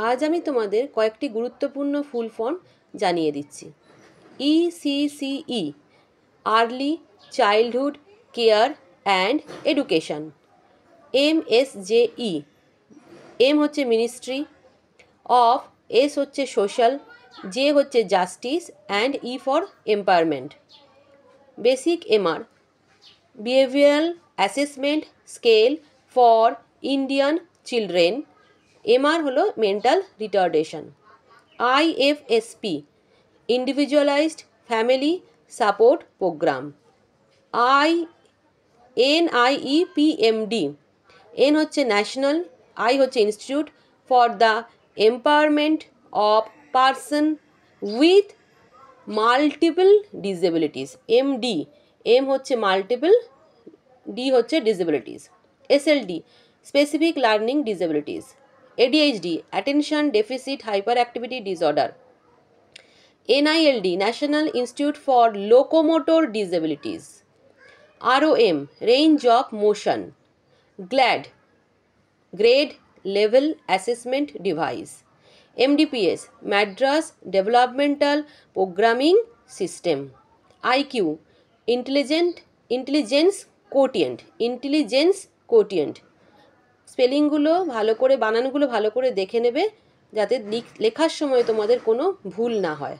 আজ আমি তোমাদের কয়েকটি গুরুত্বপূর্ণ ফুল ফর্ম জানিয়ে দিচ্ছি। ECCE early childhood care and education. MSJE M হচ্ছে মিনিস্ট্রি অফ, এস হচ্ছে সোশ্যাল, জে হচ্ছে justice and E for empowerment. Basic MR behavioural assessment scale for Indian children. MR হলো mental retardation. IFSP individualised family support programme. NIEPMD N হচ্ছে national, I হচ্ছে institute for the empowerment of person with multiple disabilities. MD M হচ্ছে multiple, D হচ্ছে disabilities. SLD specific learning disabilities. ADHD attention deficit hyper activity disorder. NILD national institute for locomotor disabilities. ROM range of motion. GLAD grade level assessment device. MDPS Madras developmental programming system. IQ intelligence quotient. স্পেলিংগুলো ভালো করে, বানানগুলো ভালো করে দেখে নেবে যাতে লেখার সময় তোমাদের কোনো ভুল না হয়।